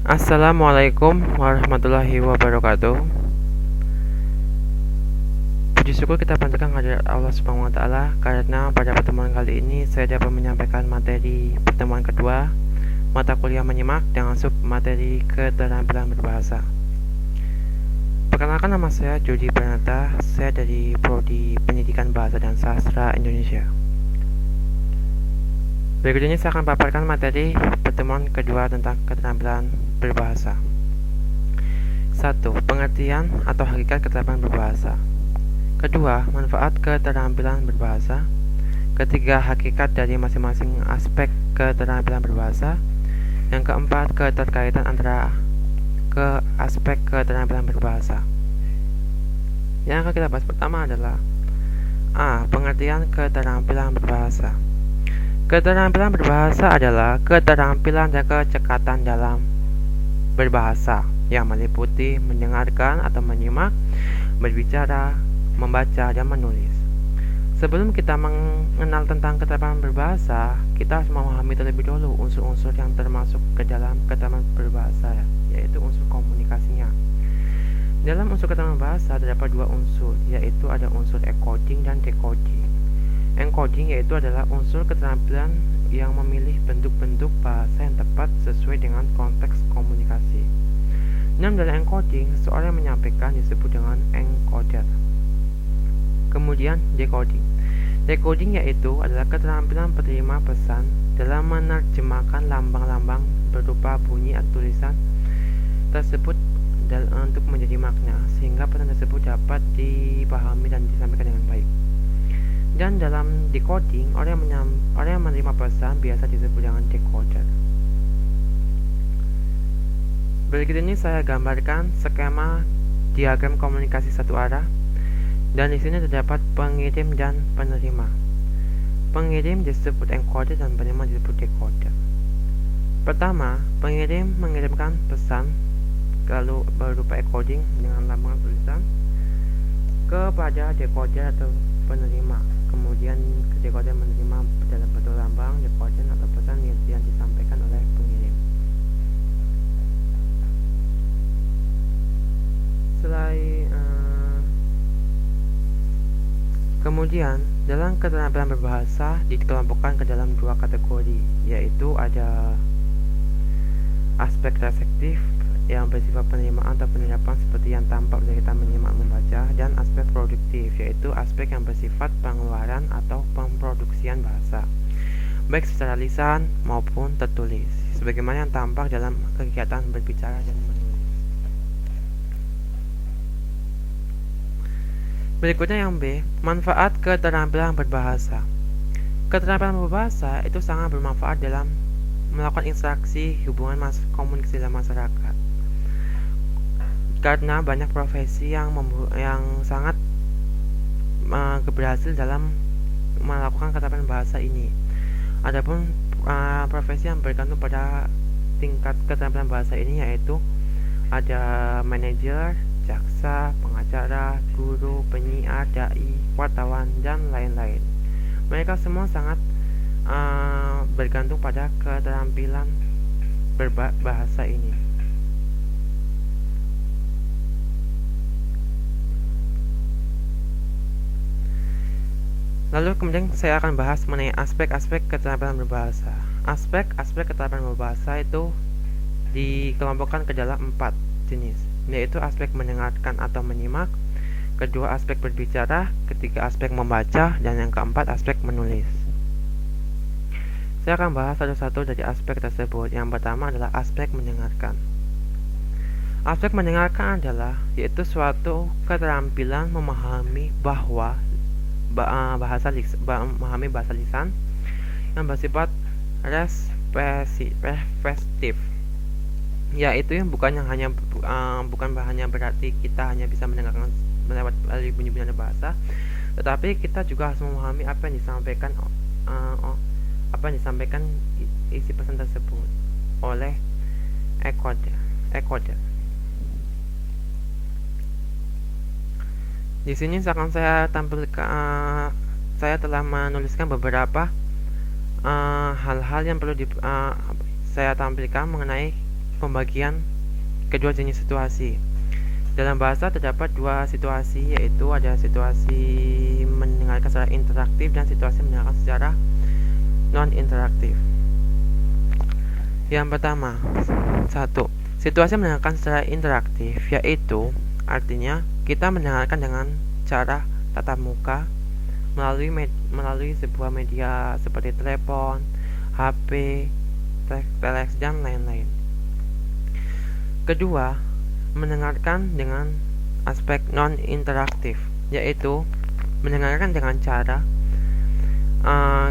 Assalamualaikum warahmatullahi wabarakatuh. Puji syukur kita panjatkan kehadirat Allah Subhanahu wa taala karena pada pertemuan kali ini saya dapat menyampaikan materi pertemuan kedua mata kuliah menyimak dengan sub materi keterampilan berbahasa. Perkenalkan, nama saya Jody Pranata, saya dari Prodi Pendidikan Bahasa dan Sastra Indonesia. Berikut ini saya akan paparkan materi pertemuan kedua tentang keterampilan berbahasa. 1. Pengertian atau hakikat keterampilan berbahasa. Kedua, manfaat keterampilan berbahasa. Ketiga, hakikat dari masing-masing aspek keterampilan berbahasa. Yang keempat, keterkaitan antara aspek keterampilan berbahasa. Yang akan kita bahas pertama adalah A. Pengertian keterampilan berbahasa. Keterampilan berbahasa adalah keterampilan dan kecekatan dalam berbahasa yang meliputi mendengarkan atau menyimak, berbicara, membaca, dan menulis. Sebelum kita mengenal tentang keterampilan berbahasa, kita harus memahami terlebih dahulu unsur-unsur yang termasuk ke dalam keterampilan berbahasa, yaitu unsur komunikasinya. Dalam unsur keterampilan bahasa terdapat dua unsur, yaitu ada unsur encoding dan decoding. Encoding yaitu adalah unsur keterampilan yang memilih bentuk-bentuk bahasa yang tepat sesuai dengan konteks komunikasi. Dalam encoding, seseorang yang menyampaikan disebut dengan encoder. Kemudian decoding. Decoding yaitu adalah keterampilan penerima pesan dalam menerjemahkan lambang-lambang berupa bunyi atau tulisan tersebut untuk menjadi makna, sehingga pesan tersebut dapat dipahami dan disampaikan dengan baik. Dan dalam decoding, orang yang menerima pesan biasa disebut dengan decoder. Berikut ini saya gambarkan skema diagram komunikasi satu arah, dan di sini terdapat pengirim dan penerima. Pengirim disebut encoder dan penerima disebut decoder. Pertama, pengirim mengirimkan pesan lalu berupa encoding dengan lambang tulisan kepada decoder atau penerima. Kemudian decoder menerima dalam bentuk lambang, decoder atau pesan yang disampaikan oleh pengirim. Kemudian, dalam keterampilan berbahasa dikelompokkan ke dalam dua kategori, yaitu ada aspek reseptif yang bersifat penerimaan atau penyerapan seperti yang tampak dari kita menyimak membaca, dan aspek produktif yaitu aspek yang bersifat pengeluaran atau pemproduksian bahasa, baik secara lisan maupun tertulis, sebagaimana yang tampak dalam kegiatan berbicara dan menulis. Berikutnya yang B, manfaat keterampilan berbahasa. Keterampilan berbahasa itu sangat bermanfaat dalam melakukan interaksi hubungan komunikasi dalam masyarakat, karena banyak profesi yang sangat berhasil dalam melakukan keterampilan bahasa ini. Adapun profesi yang bergantung pada tingkat keterampilan bahasa ini yaitu ada manajer, jaksa, pengacara, guru, penyiar, dai, wartawan, dan lain-lain. Mereka semua sangat bergantung pada keterampilan berbahasa ini. Lalu kemudian saya akan bahas mengenai aspek-aspek keterampilan berbahasa. Aspek-aspek keterampilan berbahasa itu dikelompokkan ke dalam 4 jenis, yaitu aspek mendengarkan atau menyimak, kedua aspek berbicara, ketiga aspek membaca, dan yang keempat aspek menulis. Saya akan bahas satu-satu dari aspek tersebut. Yang pertama adalah aspek mendengarkan. Aspek mendengarkan adalah yaitu suatu keterampilan memahami bahasa lisan yang bersifat reflektif, yaitu yang bukan hanya berarti kita hanya bisa mendengarkan lewat bunyi-bunyi bahasa, tetapi kita juga harus memahami apa yang disampaikan isi pesan tersebut oleh encoder. Di sini akan saya tampilkan, saya telah menuliskan beberapa hal-hal yang perlu saya tampilkan mengenai pembagian kedua jenis situasi. Dalam bahasa terdapat dua situasi, yaitu ada situasi mendengarkan secara interaktif dan situasi mendengarkan secara non-interaktif. Yang pertama, 1. Situasi mendengarkan secara interaktif, yaitu artinya kita mendengarkan dengan cara tatap muka melalui sebuah media seperti telepon, HP, telex, dan lain-lain. Kedua, mendengarkan dengan aspek non-interaktif, yaitu mendengarkan dengan cara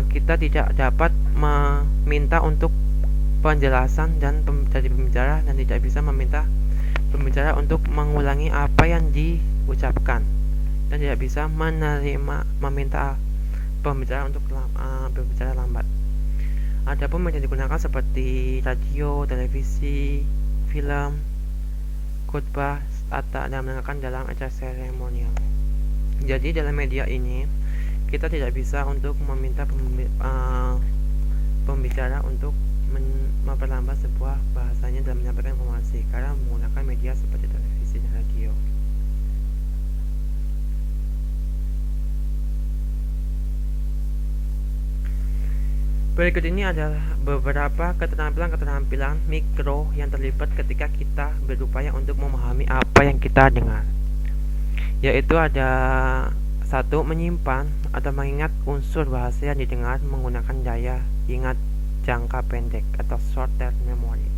kita tidak dapat meminta untuk penjelasan dari pembicara dan tidak bisa meminta pembicara untuk mengulangi apa yang diucapkan dan tidak bisa meminta pembicara untuk berbicara lambat. Adapun media digunakan seperti radio, televisi, film, khutbah, atau mendengarkan dalam acara seremonial. Jadi dalam media ini kita tidak bisa untuk meminta pembicara untuk memperlambat sebuah bahasanya dalam menyampaikan informasi karena menggunakan media seperti televisi dan radio. Berikut ini adalah beberapa keterampilan mikro yang terlibat ketika kita berupaya untuk memahami apa yang kita dengar. Yaitu ada 1. Menyimpan atau mengingat unsur bahasa yang didengar menggunakan daya ingat jangka pendek atau short-term memory.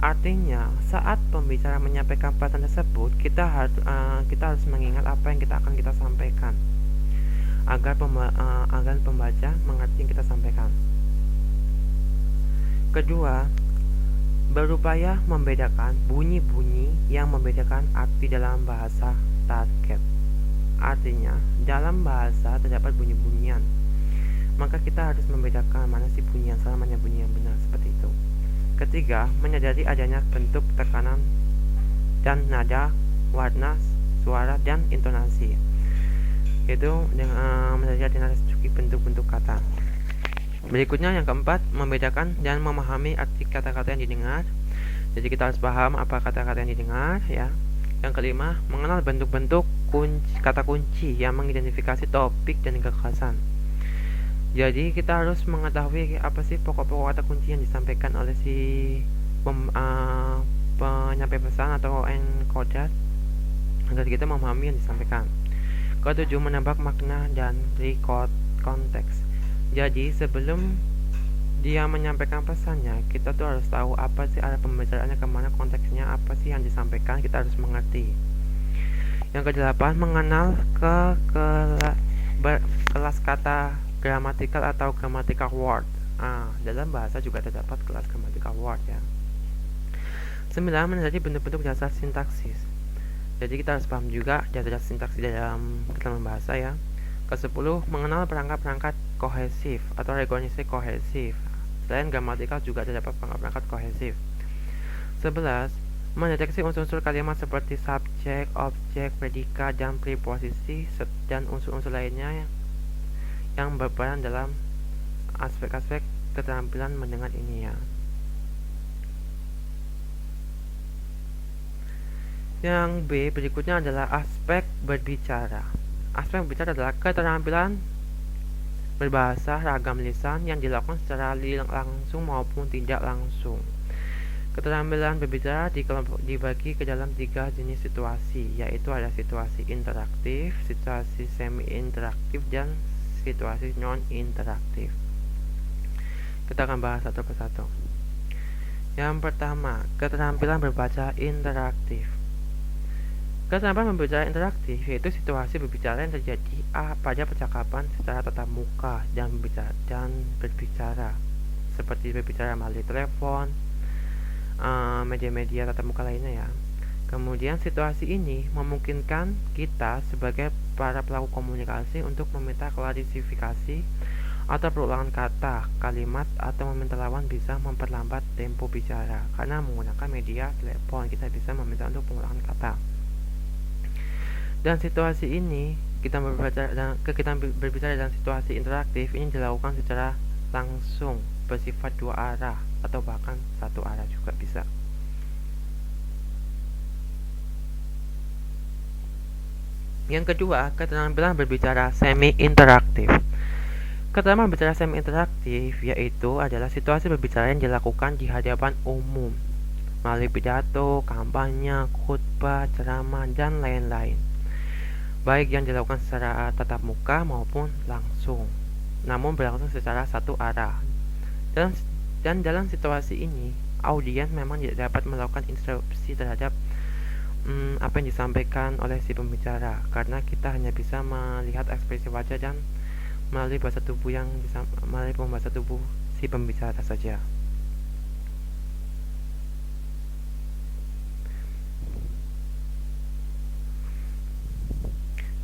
Artinya, saat pembicara menyampaikan pesan tersebut, kita harus mengingat apa yang kita sampaikan agar pembaca mengerti yang kita sampaikan. Kedua, berupaya membedakan bunyi-bunyi yang membedakan arti dalam bahasa target. Artinya, dalam bahasa terdapat bunyi-bunyian, maka kita harus membedakan mana sih bunyi yang salah, mana bunyi yang benar, seperti itu. Ketiga, menyadari adanya bentuk tekanan dan nada, warna, suara, dan intonasi. Itu dengan menyadari adanya bentuk-bentuk kata. Berikutnya yang keempat, membedakan dan memahami arti kata-kata yang didengar. Jadi kita harus paham apa kata-kata yang didengar, ya. Yang kelima, mengenal bentuk-bentuk kata kunci yang mengidentifikasi topik dan gagasan. Jadi kita harus mengetahui apa sih pokok-pokok kata kunci yang disampaikan oleh si penyampai pesan atau encoder agar kita memahami yang disampaikan. Ketujuh, menebak makna dan konteks. Jadi sebelum dia menyampaikan pesannya, kita tuh harus tahu apa sih arah pembicaraannya, kemana konteksnya, apa sih yang disampaikan, kita harus mengerti. Yang kedelapan, mengenal kelas kata gramatikal atau grammatical word. Dalam bahasa juga terdapat kelas grammatical word, ya. 9, menjadi bentuk-bentuk dasar sintaksis. Jadi kita harus paham juga dasar sintaksis dalam keterampilan bahasa, ya. Ke-10, mengenal perangkat-perangkat kohesif atau rekognisasi kohesif. Selain gramatikal juga terdapat perangkat-perangkat kohesif. 11, mendeteksi unsur-unsur kalimat seperti subjek, objek, predikat, dan preposisi dan unsur-unsur lainnya yang berperan dalam aspek-aspek keterampilan mendengar ini, ya. Yang B berikutnya adalah aspek berbicara. Aspek berbicara adalah keterampilan berbahasa ragam lisan yang dilakukan secara langsung maupun tidak langsung. Keterampilan berbicara dibagi ke dalam 3 jenis situasi, yaitu ada situasi interaktif, situasi semi-interaktif, dan situasi non-interaktif. Kita akan bahas satu persatu. Yang pertama, keterampilan berbicara interaktif. Keterampilan berbicara interaktif yaitu situasi berbicara yang terjadi pada percakapan secara tatap muka dan berbicara seperti berbicara melalui telepon, media-media tatap muka lainnya, ya. Kemudian situasi ini memungkinkan kita sebagai para pelaku komunikasi untuk meminta klarifikasi atau perulangan kata, kalimat, atau meminta lawan bisa memperlambat tempo bicara. Karena menggunakan media telepon, kita bisa meminta untuk pengulangan kata. Dan situasi ini kita berbicara dalam situasi interaktif ini dilakukan secara langsung, bersifat 2 arah atau bahkan 1 arah juga bisa. Yang kedua, keterampilan berbicara semi-interaktif. Keterampilan berbicara semi-interaktif yaitu adalah situasi berbicara yang dilakukan di hadapan umum melalui pidato, kampanye, khutbah, ceramah, dan lain-lain, baik yang dilakukan secara tatap muka maupun langsung, namun berlangsung secara satu arah. Dan dalam situasi ini, audiens memang tidak dapat melakukan interupsi terhadap apa yang disampaikan oleh si pembicara, karena kita hanya bisa melihat ekspresi wajah dan melalui bahasa tubuh si pembicara saja.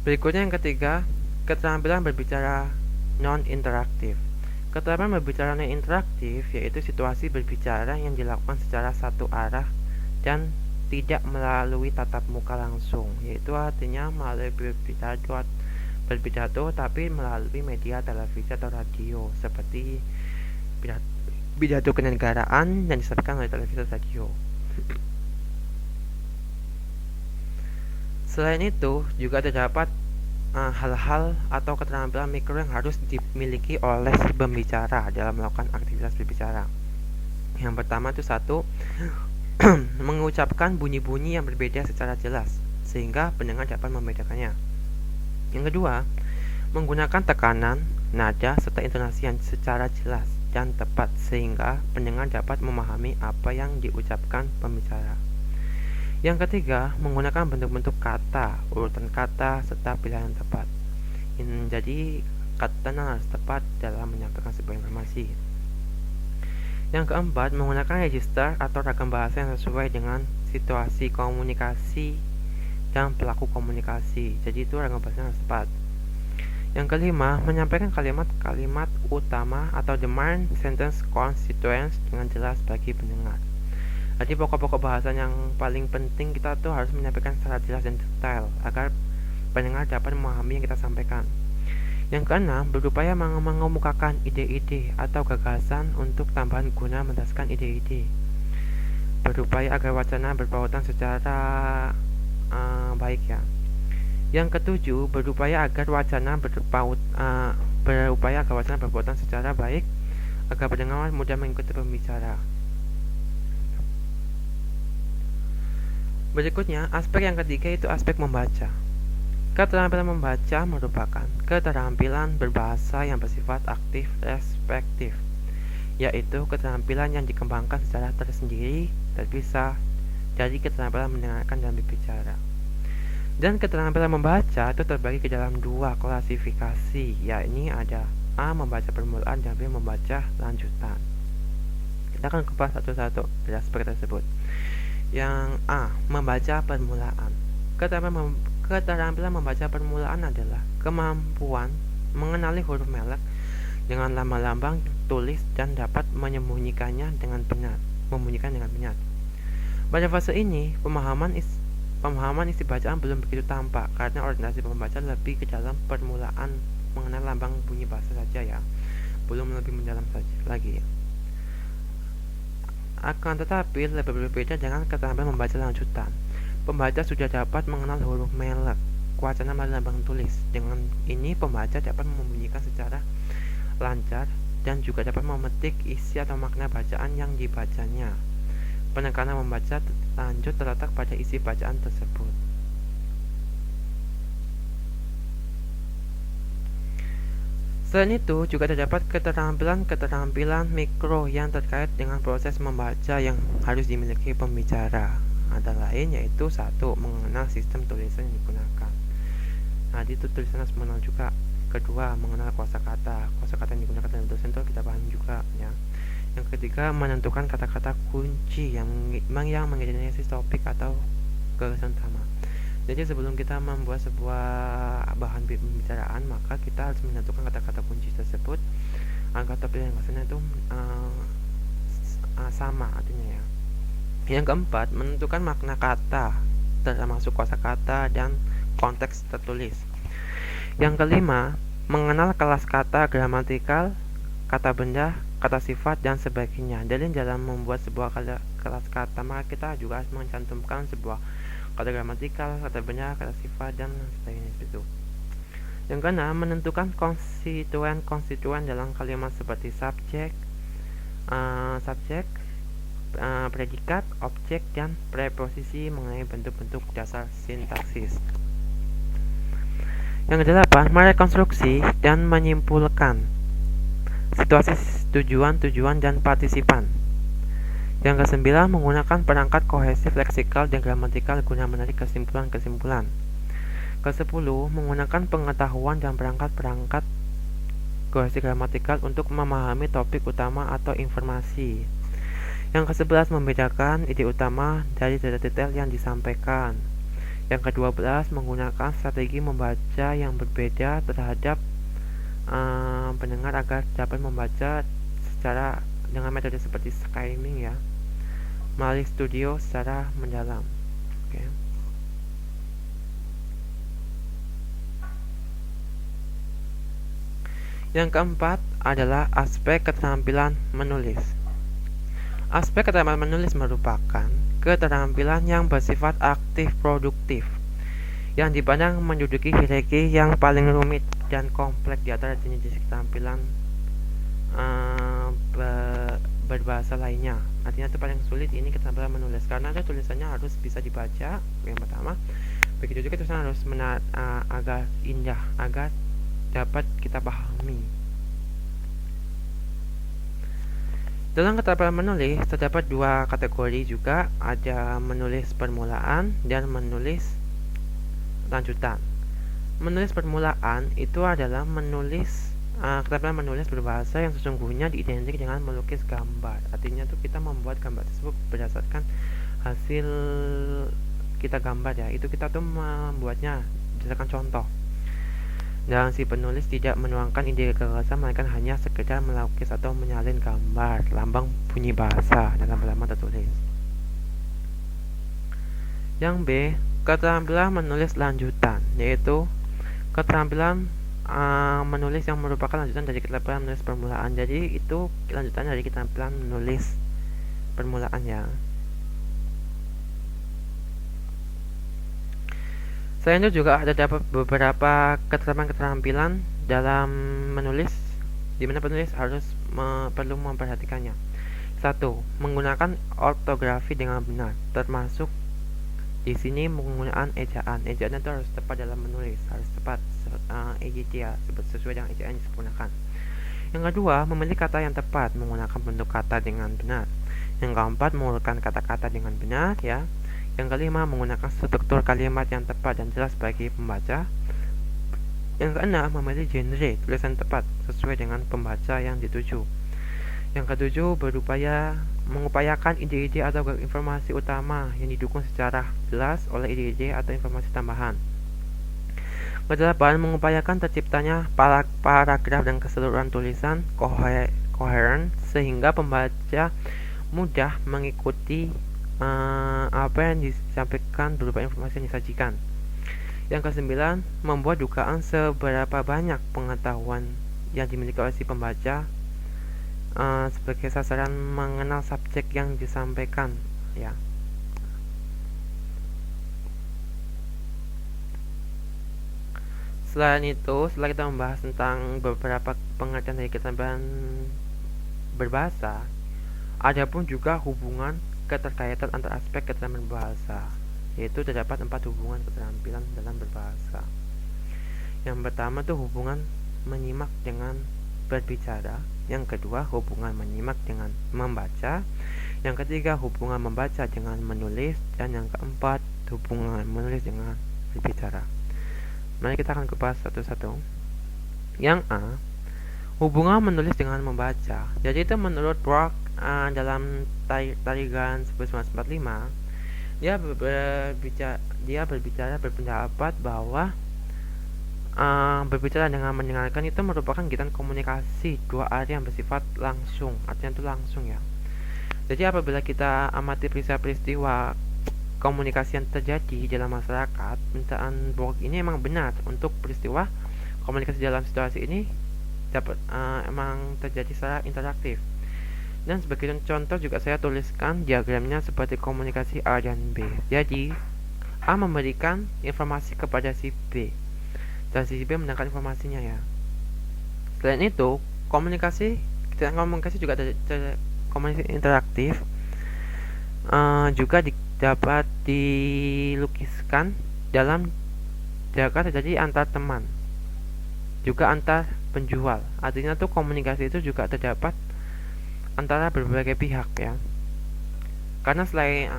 Berikutnya yang ketiga, keterampilan berbicara non-interaktif. Keterampilan berbicara non-interaktif yaitu situasi berbicara yang dilakukan secara satu arah dan tidak melalui tatap muka langsung, yaitu artinya melalui berpidato tapi melalui media televisi atau radio seperti pidato kenegaraan yang disampaikan oleh televisi atau radio. Selain itu, juga terdapat hal-hal atau keterampilan mikro yang harus dimiliki oleh si pembicara dalam melakukan aktivitas berbicara. Yang pertama itu satu, mengucapkan bunyi-bunyi yang berbeda secara jelas sehingga pendengar dapat membedakannya. Yang kedua, menggunakan tekanan, nada, serta intonasi yang secara jelas dan tepat sehingga pendengar dapat memahami apa yang diucapkan pembicara. Yang ketiga, menggunakan bentuk-bentuk kata, urutan kata, serta pilihan yang tepat. Jadi, kata harus tepat dalam menyampaikan sebuah informasi. Yang keempat, menggunakan register atau ragam bahasa yang sesuai dengan situasi komunikasi dan pelaku komunikasi. Jadi itu ragam bahasa yang harus tepat. Yang kelima, menyampaikan kalimat-kalimat utama atau the main sentence constituents dengan jelas bagi pendengar. Jadi pokok-pokok bahasa yang paling penting kita tuh harus menyampaikan secara jelas dan detail agar pendengar dapat memahami yang kita sampaikan. Yang keenam, berupaya mengemukakan ide-ide atau gagasan untuk tambahan guna menjelaskan ide-ide. Berupaya agar wacana berpautan secara baik ya. Yang ketujuh, berupaya agar wacana berpautan secara baik agar pendengar mudah mengikuti pembicara. Berikutnya, aspek yang ketiga itu aspek membaca. Keterampilan membaca merupakan keterampilan berbahasa yang bersifat aktif respektif, yaitu keterampilan yang dikembangkan secara tersendiri terpisah dari keterampilan mendengarkan dan berbicara. Dan keterampilan membaca itu terbagi ke dalam dua klasifikasi, yakni ada A. Membaca permulaan dan B. Membaca lanjutan. Kita akan kupas satu-satu dari aspek tersebut. Yang A. Membaca permulaan. Keterampilan membaca permulaan adalah kemampuan mengenali huruf melek dengan lambang-lambang tulis dan dapat menyembunyikannya dengan benar. Pada fase ini, pemahaman isi bacaan belum begitu tampak karena orientasi pembaca lebih ke dalam permulaan mengenal lambang bunyi bahasa saja ya, belum lebih mendalam lagi. Akan tetapi lebih berbeda dengan keterampilan membaca lanjutan. Pembaca sudah dapat mengenal huruf melek, wacana melalui lambang tulis. Dengan ini pembaca dapat membunyikan secara lancar dan juga dapat memetik isi atau makna bacaan yang dibacanya. Penekanan membaca lanjut terletak pada isi bacaan tersebut. Selain itu, juga terdapat keterampilan mikro yang terkait dengan proses membaca yang harus dimiliki pembicara. Antara lain yaitu satu, mengenal sistem tulisan yang digunakan. Nah, itu tulisan harus mengenal juga. Kedua, mengenal kosakata yang digunakan dalam tulisan itu kita paham juga ya. Yang ketiga, menentukan kata-kata kunci yang mengidentifikasi topik atau gagasan utama. Jadi sebelum kita membuat sebuah bahan pembicaraan, maka kita harus menentukan kata-kata kunci tersebut agar topik yang gagasannya itu sama artinya ya. Yang keempat, menentukan makna kata termasuk kosakata dan konteks tertulis. Yang kelima, mengenal kelas kata gramatikal, kata benda, kata sifat dan sebagainya. Jadi dalam membuat sebuah kelas kata, maka kita juga harus mencantumkan sebuah kata gramatikal, kata benar, kata sifat, dan sebagainya itu. Yang keenam, menentukan konstituen dalam kalimat seperti subjek, predikat, objek, dan preposisi mengenai bentuk-bentuk dasar sintaksis. Yang kedelapan, merekonstruksi dan menyimpulkan situasi, tujuan, dan partisipan. Yang kesembilan, menggunakan perangkat kohesif, leksikal, dan gramatikal guna menarik kesimpulan-kesimpulan. Kesepuluh, menggunakan pengetahuan dan perangkat-perangkat kohesif gramatikal untuk memahami topik utama atau informasi. Yang ke-11, membedakan ide utama dari detail yang disampaikan. Yang ke-12, menggunakan strategi membaca yang berbeda terhadap pendengar agar dapat membaca secara dengan metode seperti skimming ya, melalui studio secara mendalam. Oke. Yang keempat adalah aspek keterampilan menulis. Aspek keterampilan menulis merupakan keterampilan yang bersifat aktif produktif yang dipandang menduduki hierarki yang paling rumit dan kompleks di antara jenis-jenis keterampilan berbahasa lainnya. Artinya itu paling sulit ini keterampilan menulis karena ada tulisannya harus bisa dibaca yang pertama. Begitu juga tulisan harus agak indah agar dapat kita pahami. Dalam keterampilan menulis terdapat dua kategori juga, ada menulis permulaan dan menulis lanjutan. Menulis permulaan itu adalah menulis keterampilan menulis berbahasa yang sesungguhnya diidentik dengan melukis gambar. Artinya tuh kita membuat gambar tersebut berdasarkan hasil kita gambar ya. Itu kita tuh membuatnya berdasarkan contoh. Dan si penulis tidak menuangkan ide gagasan, melainkan hanya sekedar melukis atau menyalin gambar lambang bunyi bahasa dalam halaman tertulis. Yang B, keterampilan menulis lanjutan, yaitu keterampilan menulis yang merupakan lanjutan dari keterampilan menulis permulaan. Jadi itu lanjutan dari keterampilan menulis permulaan ya. Selain itu juga ada beberapa keterampilan dalam menulis di mana penulis harus perlu memperhatikannya. 1. Menggunakan ortografi dengan benar, termasuk di sini penggunaan ejaan. Ejaan itu harus tepat dalam menulis, harus tepat ya, sesuai dengan ejaan yang digunakan. Yang kedua, memilih kata yang tepat, menggunakan bentuk kata dengan benar. Yang keempat, mengurutkan kata-kata dengan benar ya. Yang kelima, menggunakan struktur kalimat yang tepat dan jelas bagi pembaca. Yang keenam, memilih genre tulisan tepat sesuai dengan pembaca yang dituju. Yang ketujuh, mengupayakan ide-ide atau informasi utama yang didukung secara jelas oleh ide-ide atau informasi tambahan. Kedelapan, mengupayakan terciptanya paragraf dan keseluruhan tulisan koheren sehingga pembaca mudah mengikuti apa yang disampaikan berupa informasi yang disajikan. Yang kesembilan, membuat dugaan seberapa banyak pengetahuan yang dimiliki oleh si pembaca sebagai sasaran mengenal subjek yang disampaikan ya. Selain itu, setelah kita membahas tentang beberapa pengertian dari keterampilan berbahasa, ada pun juga hubungan keterkaitan antara aspek keterampilan berbahasa, yaitu terdapat 4 hubungan keterampilan dalam berbahasa. Yang pertama tuh hubungan menyimak dengan berbicara, yang kedua hubungan menyimak dengan membaca, yang ketiga hubungan membaca dengan menulis, dan yang keempat hubungan menulis dengan berbicara. Mari kita akan kupas satu-satu. Yang A, hubungan menulis dengan membaca. Jadi itu menurut Brock dalam tarigan 1945, dia berpendapat bahwa berbicara dengan mendengarkan itu merupakan kegiatan komunikasi dua arah yang bersifat langsung. Artinya itu langsung ya. Jadi apabila kita amati peristiwa komunikasi yang terjadi dalam masyarakat, pernyataan Brock ini emang benar untuk peristiwa komunikasi dalam situasi ini dapat emang terjadi secara interaktif. Dan sebagai contoh juga saya tuliskan diagramnya seperti komunikasi A dan B. Jadi A memberikan informasi kepada si B dan si B mendengarkan informasinya ya. Selain itu, komunikasi juga ada komunikasi interaktif juga dapat dilukiskan dalam jika terjadi antar teman, juga antar penjual. Artinya tuh komunikasi itu juga terdapat antara berbagai pihak ya. Karena selain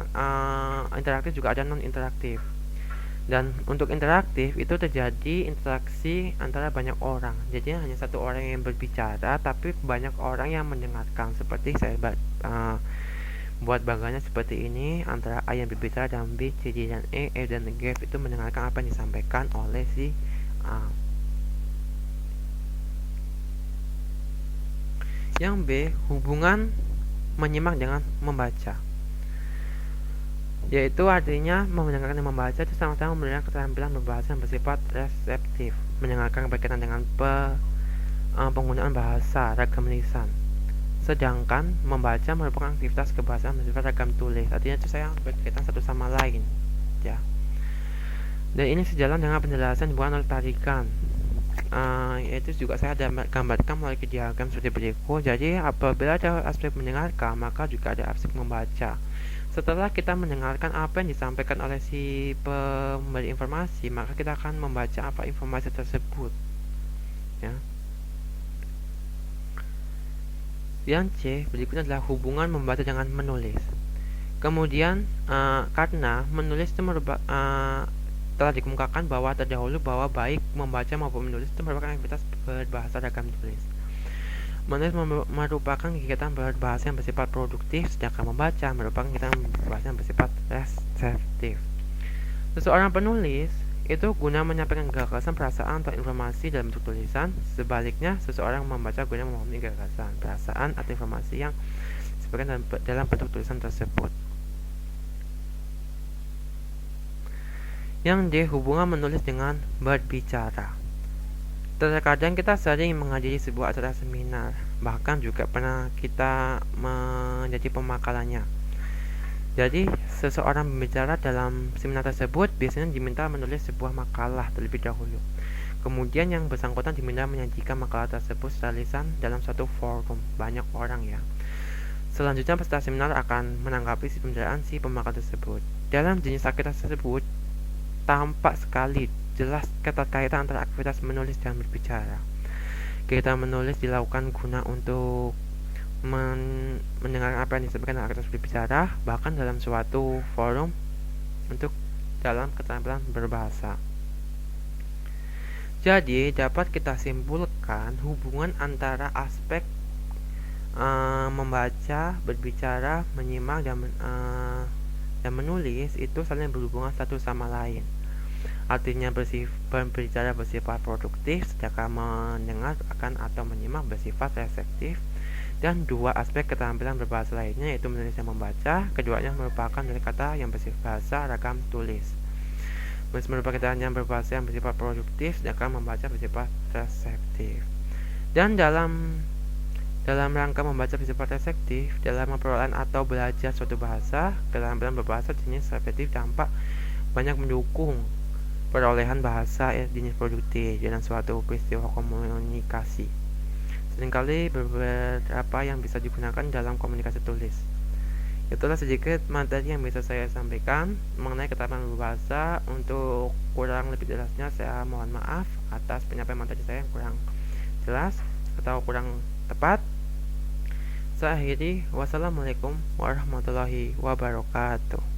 interaktif juga ada non interaktif. Dan untuk interaktif itu terjadi interaksi antara banyak orang. Jadi hanya satu orang yang berbicara, tapi banyak orang yang mendengarkan. Seperti saya buat bagannya seperti ini, antara A yang berbicara dan B, C, D, dan E dan F itu mendengarkan apa yang disampaikan oleh si A. Yang B, hubungan menyimak dengan membaca, yaitu artinya mendengarkan dan membaca itu sama-sama memberikan keterampilan berbahasa yang bersifat reseptif, mendengarkan berkaitan dengan penggunaan bahasa, ragam lisan. Sedangkan membaca merupakan aktivitas kebahasaan bersifat ragam tulis, artinya itu saya berkaitan satu sama lain ya. Dan ini sejalan dengan penjelasan dibuat oleh tarikan, yaitu juga saya ada gambarkan melalui diagram seperti berikut. Jadi apabila ada aspek mendengarkan, maka juga ada aspek membaca. Setelah kita mendengarkan apa yang disampaikan oleh si pemberi informasi, maka kita akan membaca apa informasi tersebut ya. Yang C berikutnya adalah hubungan membaca dengan menulis. Kemudian karena menulis itu telah dikemukakan bahwa terdahulu bahwa baik membaca maupun menulis itu merupakan aktivitas berbahasa ragam tulis. Menulis merupakan kegiatan berbahasa yang bersifat produktif, sedangkan membaca merupakan kegiatan berbahasa yang bersifat reseptif. Seseorang penulis itu guna menyampaikan gagasan, perasaan, atau informasi dalam bentuk tulisan. Sebaliknya, seseorang membaca guna memahami gagasan, perasaan, atau informasi yang disampaikan dalam bentuk tulisan tersebut. Yang D, hubungan menulis dengan berbicara. Terkadang kita sering menghadiri sebuah acara seminar, bahkan juga pernah kita menjadi pemakalannya. Jadi, seseorang berbicara dalam seminar tersebut biasanya diminta menulis sebuah makalah terlebih dahulu. Kemudian yang bersangkutan diminta menyajikan makalah tersebut secara lisan dalam satu forum banyak orang ya. Selanjutnya peserta seminar akan menanggapi si pembicaraan si pemakalah tersebut. Dalam jenis aktivitas tersebut tampak sekali jelas keterkaitan antara aktivitas menulis dan berbicara. Kegiatan menulis dilakukan guna untuk mendengar apa yang disampaikan dalam aktivitas berbicara, bahkan dalam suatu forum untuk dalam keterampilan berbahasa. Jadi dapat kita simpulkan hubungan antara aspek membaca, berbicara, menyimak dan menulis itu saling berhubungan satu sama lain. Artinya berbicara bersifat produktif, sedangkan mendengar atau menyimak bersifat reseptif. Dan dua aspek keterampilan berbahasa lainnya yaitu menulis dan membaca, keduanya merupakan dari kata yang bersifat bahasa ragam tulis. Menulis merupakan kata yang berbahasa yang bersifat produktif, sedangkan membaca bersifat reseptif. Dan dalam rangka membaca bersifat reseptif, dalam memperoleh atau belajar suatu bahasa, keterampilan berbahasa jenis reseptif tampak banyak mendukung perolehan bahasa jenis produktif dalam suatu peristiwa komunikasi. Seringkali beberapa yang bisa digunakan dalam komunikasi tulis. Itulah sedikit materi yang bisa saya sampaikan mengenai keterampilan berbahasa. Untuk kurang lebih jelasnya saya mohon maaf atas penyampaian materi saya yang kurang jelas atau kurang tepat. Saya akhiri, wassalamualaikum warahmatullahi wabarakatuh.